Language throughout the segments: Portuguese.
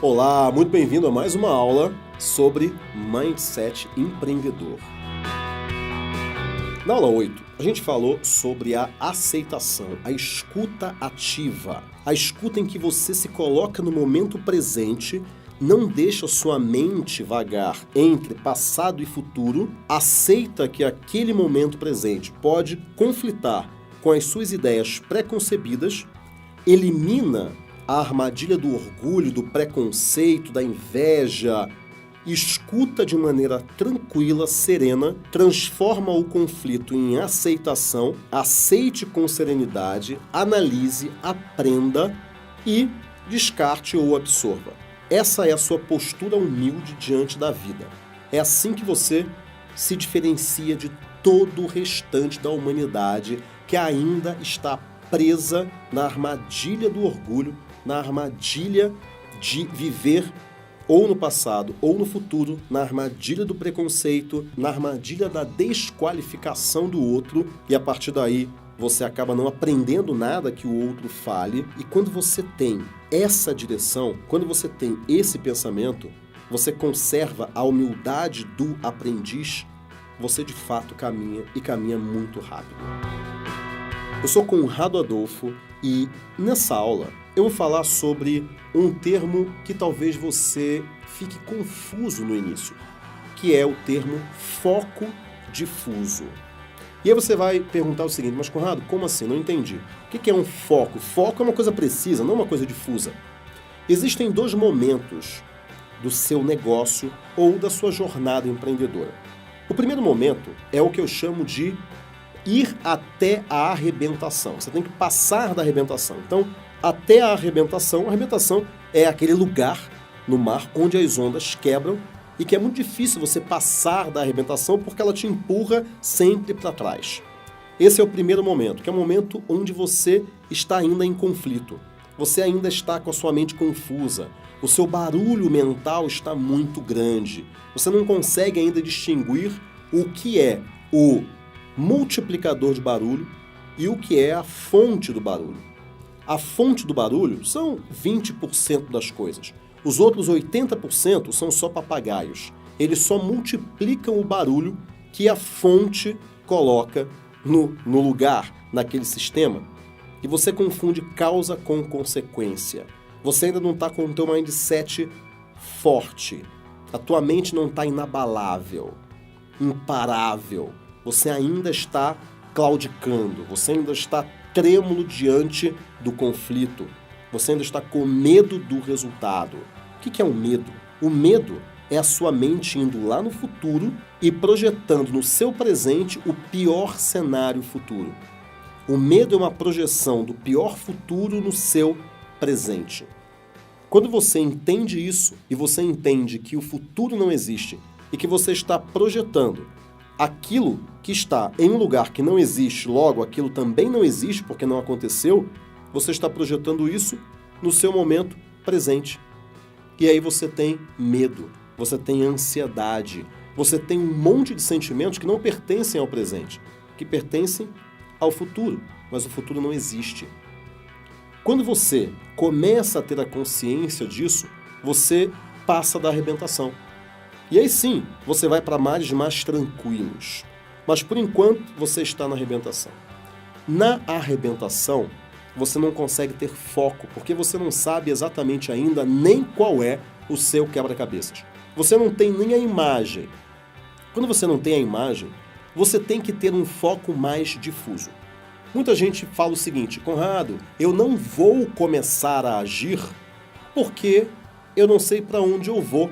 Olá, muito bem-vindo a mais uma aula sobre Mindset Empreendedor. Na aula 8, a gente falou sobre a aceitação, a escuta ativa, a escuta em que você se coloca no momento presente, não deixa sua mente vagar entre passado e futuro, aceita que aquele momento presente pode conflitar com as suas ideias pré-concebidas, elimina a armadilha do orgulho, do preconceito, da inveja, escuta de maneira tranquila, serena, transforma o conflito em aceitação, aceite com serenidade, analise, aprenda e descarte ou absorva. Essa é a sua postura humilde diante da vida. É assim que você se diferencia de todo o restante da humanidade que ainda está presa na armadilha do orgulho, na armadilha de viver ou no passado ou no futuro, na armadilha do preconceito, na armadilha da desqualificação do outro, e a partir daí você acaba não aprendendo nada que o outro fale. E quando você tem essa direção, quando você tem esse pensamento, você conserva a humildade do aprendiz, você de fato caminha e caminha muito rápido. Eu sou Conrado Adolfo e nessa aula eu vou falar sobre um termo que talvez você fique confuso no início, que é o termo foco difuso. E aí você vai perguntar o seguinte: mas Conrado, como assim? Não entendi. O que é um foco? Foco é uma coisa precisa, não uma coisa difusa. Existem dois momentos do seu negócio ou da sua jornada empreendedora. O primeiro momento é o que eu chamo de ir até a arrebentação. Você tem que passar da arrebentação. Então, até a arrebentação é aquele lugar no mar onde as ondas quebram e que é muito difícil você passar da arrebentação porque ela te empurra sempre para trás. Esse é o primeiro momento, que é o momento onde você está ainda em conflito. Você ainda está com a sua mente confusa. O seu barulho mental está muito grande. Você não consegue ainda distinguir o que é o multiplicador de barulho e o que é a fonte do barulho. A fonte do barulho são 20% das coisas. Os outros 80% são só papagaios. Eles só multiplicam o barulho que a fonte coloca no lugar, naquele sistema. E você confunde causa com consequência. Você ainda não está com o teu mindset forte. A tua mente não está inabalável, imparável. Você ainda está claudicando, você ainda está trêmulo diante do conflito, você ainda está com medo do resultado. O que é o medo? O medo é a sua mente indo lá no futuro e projetando no seu presente o pior cenário futuro. O medo é uma projeção do pior futuro no seu presente. Quando você entende isso e você entende que o futuro não existe e que você está projetando aquilo que está em um lugar que não existe, logo aquilo também não existe porque não aconteceu, você está projetando isso no seu momento presente. E aí você tem medo, você tem ansiedade, você tem um monte de sentimentos que não pertencem ao presente, que pertencem ao futuro, mas o futuro não existe. Quando você começa a ter a consciência disso, você passa da arrebentação. E aí sim, você vai para mares mais tranquilos. Mas por enquanto, você está na arrebentação. Na arrebentação, você não consegue ter foco, porque você não sabe exatamente ainda nem qual é o seu quebra-cabeças. Você não tem nem a imagem. Quando você não tem a imagem, você tem que ter um foco mais difuso. Muita gente fala o seguinte: Conrado, eu não vou começar a agir porque eu não sei para onde eu vou.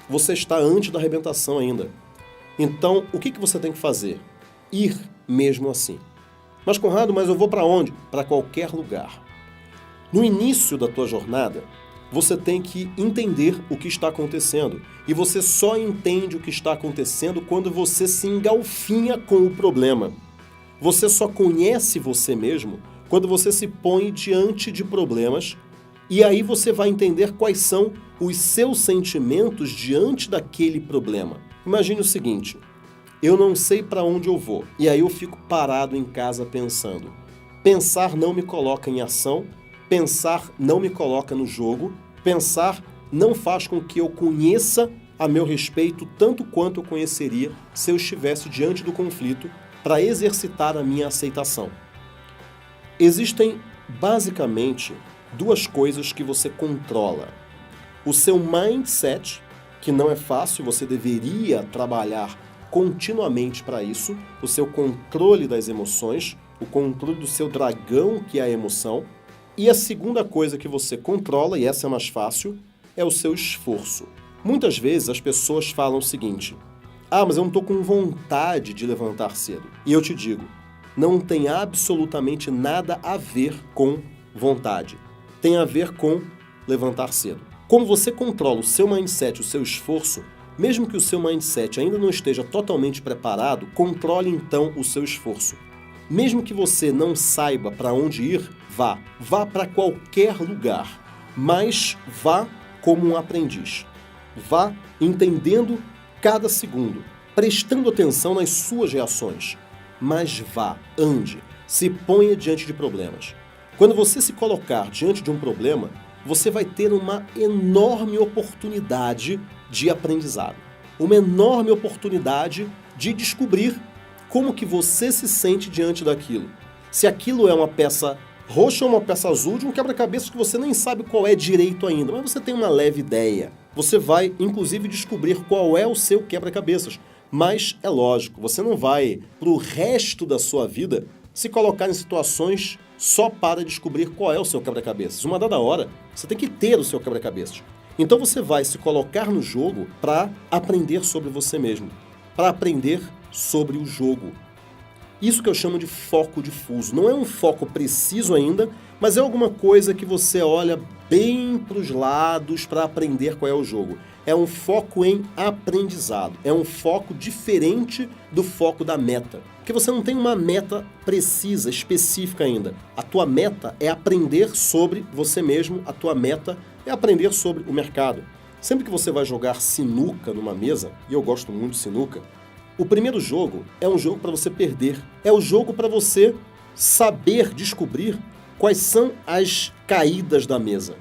Você está antes da arrebentação ainda. Então, o que você tem que fazer? Ir mesmo assim. Mas Conrado, mas eu vou para onde? Para qualquer lugar. No início da tua jornada, você tem que entender o que está acontecendo. E você só entende o que está acontecendo quando você se engalfinha com o problema. Você só conhece você mesmo quando você se põe diante de problemas e aí você vai entender quais são os seus sentimentos diante daquele problema. Imagine o seguinte: eu não sei para onde eu vou e aí eu fico parado em casa pensando. Pensar não me coloca em ação, pensar não me coloca no jogo, pensar não faz com que eu conheça a meu respeito tanto quanto eu conheceria se eu estivesse diante do conflito para exercitar a minha aceitação. Existem, basicamente, duas coisas que você controla. O seu mindset, que não é fácil, você deveria trabalhar continuamente para isso, o seu controle das emoções, o controle do seu dragão, que é a emoção. E a segunda coisa que você controla, e essa é mais fácil, é o seu esforço. Muitas vezes as pessoas falam o seguinte: mas eu não estou com vontade de levantar cedo. E eu te digo, não tem absolutamente nada a ver com vontade. Tem a ver com levantar cedo. Como você controla o seu mindset, o seu esforço, mesmo que o seu mindset ainda não esteja totalmente preparado, controle então o seu esforço. Mesmo que você não saiba para onde ir, vá. Vá para qualquer lugar, mas vá como um aprendiz. Vá entendendo cada segundo, prestando atenção nas suas reações. Mas vá, ande, se ponha diante de problemas. Quando você se colocar diante de um problema, você vai ter uma enorme oportunidade de aprendizado. Uma enorme oportunidade de descobrir como que você se sente diante daquilo. Se aquilo é uma peça roxa ou uma peça azul de um quebra-cabeças que você nem sabe qual é direito ainda, mas você tem uma leve ideia. Você vai, inclusive, descobrir qual é o seu quebra-cabeças. Mas é lógico, você não vai, para o resto da sua vida, se colocar em situações só para descobrir qual é o seu quebra-cabeças. Uma dada hora, você tem que ter o seu quebra-cabeças. Então você vai se colocar no jogo para aprender sobre você mesmo, para aprender sobre o jogo. Isso que eu chamo de foco difuso. Não é um foco preciso ainda, mas é alguma coisa que você olha bem para os lados para aprender qual é o jogo. É um foco em aprendizado. É um foco diferente do foco da meta. Porque você não tem uma meta precisa, específica ainda. A tua meta é aprender sobre você mesmo. A tua meta é aprender sobre o mercado. Sempre que você vai jogar sinuca numa mesa, e eu gosto muito de sinuca, o primeiro jogo é um jogo para você perder. É o jogo para você saber descobrir quais são as caídas da mesa.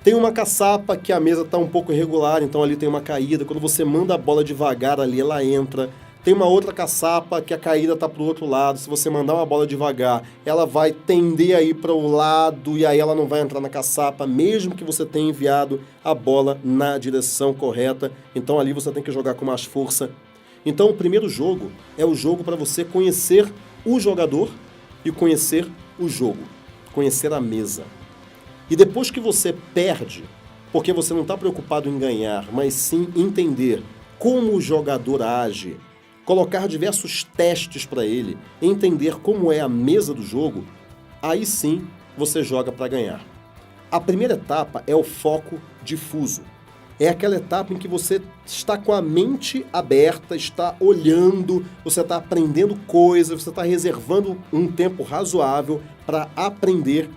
Tem uma caçapa que a mesa está um pouco irregular, então ali tem uma caída. Quando você manda a bola devagar ali, ela entra. Tem uma outra caçapa que a caída está para o outro lado. Se você mandar uma bola devagar, ela vai tender aí para o lado e aí ela não vai entrar na caçapa, mesmo que você tenha enviado a bola na direção correta. Então ali você tem que jogar com mais força. Então o primeiro jogo é o jogo para você conhecer o jogador e conhecer o jogo, conhecer a mesa. E depois que você perde, porque você não está preocupado em ganhar, mas sim entender como o jogador age, colocar diversos testes para ele, entender como é a mesa do jogo, aí sim você joga para ganhar. A primeira etapa é o foco difuso. É aquela etapa em que você está com a mente aberta, está olhando, você está aprendendo coisas, você está reservando um tempo razoável para aprender,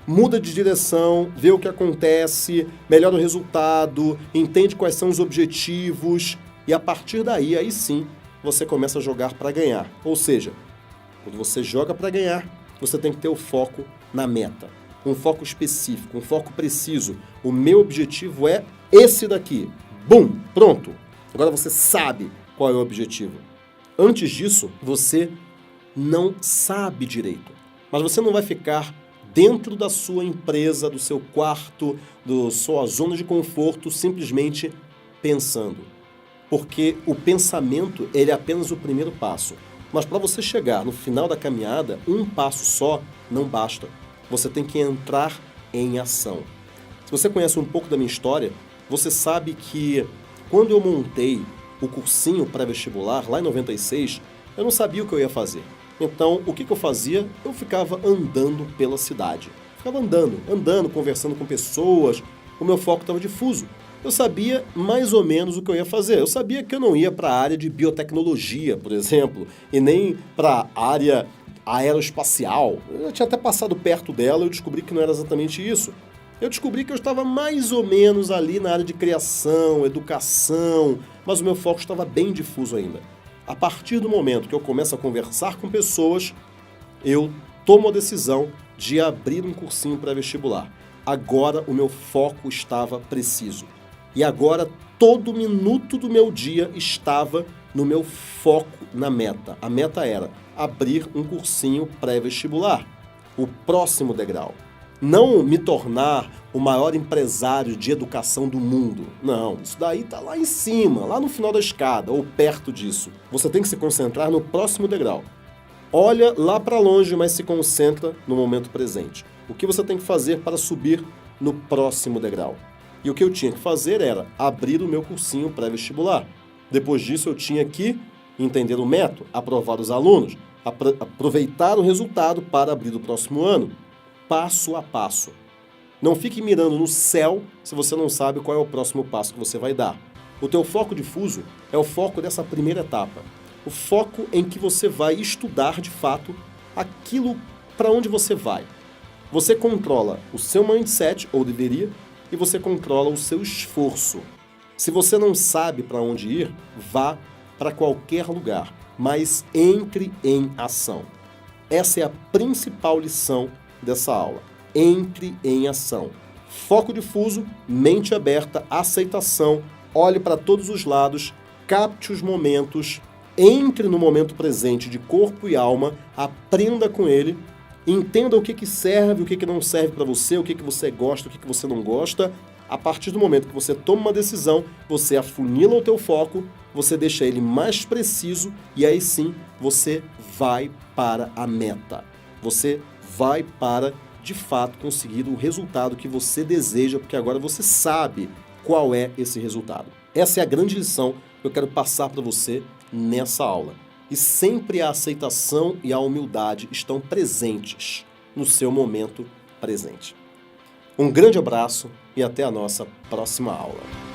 muda de direção, vê o que acontece, melhora o resultado, entende quais são os objetivos e a partir daí, aí sim, você começa a jogar para ganhar. Ou seja, quando você joga para ganhar, você tem que ter o foco na meta. Um foco específico, um foco preciso. O meu objetivo é esse daqui. Bum! Pronto! Agora você sabe qual é o objetivo. Antes disso, você não sabe direito. Mas você não vai ficar dentro da sua empresa, do seu quarto, da sua zona de conforto, simplesmente pensando. Porque o pensamento, ele é apenas o primeiro passo. Mas para você chegar no final da caminhada, um passo só não basta. Você tem que entrar em ação. Se você conhece um pouco da minha história, você sabe que quando eu montei o cursinho pré-vestibular, lá em 96, eu não sabia o que eu ia fazer. Então, o que eu fazia? Eu ficava andando pela cidade. Ficava andando, conversando com pessoas. O meu foco estava difuso. Eu sabia mais ou menos o que eu ia fazer. Eu sabia que eu não ia para a área de biotecnologia, por exemplo, e nem para a área aeroespacial. Eu tinha até passado perto dela e eu descobri que não era exatamente isso. Eu descobri que eu estava mais ou menos ali na área de criação, educação, mas o meu foco estava bem difuso ainda. A partir do momento que eu começo a conversar com pessoas, eu tomo a decisão de abrir um cursinho pré-vestibular. Agora o meu foco estava preciso. E agora, todo minuto do meu dia estava no meu foco na meta. A meta era abrir um cursinho pré-vestibular, o próximo degrau. Não me tornar o maior empresário de educação do mundo. Não, isso daí está lá em cima, lá no final da escada, ou perto disso. Você tem que se concentrar no próximo degrau. Olha lá para longe, mas se concentra no momento presente. O que você tem que fazer para subir no próximo degrau? E o que eu tinha que fazer era abrir o meu cursinho pré-vestibular. Depois disso, eu tinha que entender o método, aprovar os alunos, aproveitar o resultado para abrir o próximo ano, passo a passo. Não fique mirando no céu se você não sabe qual é o próximo passo que você vai dar. O teu foco difuso é o foco dessa primeira etapa. O foco em que você vai estudar de fato aquilo para onde você vai. Você controla o seu mindset, ou deveria, e você controla o seu esforço. Se você não sabe para onde ir, vá para qualquer lugar, mas entre em ação. Essa é a principal lição dessa aula. Entre em ação. Foco difuso, mente aberta, aceitação, olhe para todos os lados, capte os momentos, entre no momento presente de corpo e alma, aprenda com ele, entenda o que serve, o que não serve para você, o que você gosta, o que você não gosta. A partir do momento que você toma uma decisão, você afunila o teu foco, você deixa ele mais preciso e aí sim você vai para a meta. Você vai para, de fato, conseguir o resultado que você deseja, porque agora você sabe qual é esse resultado. Essa é a grande lição que eu quero passar para você nessa aula. E sempre a aceitação e a humildade estão presentes no seu momento presente. Um grande abraço e até a nossa próxima aula.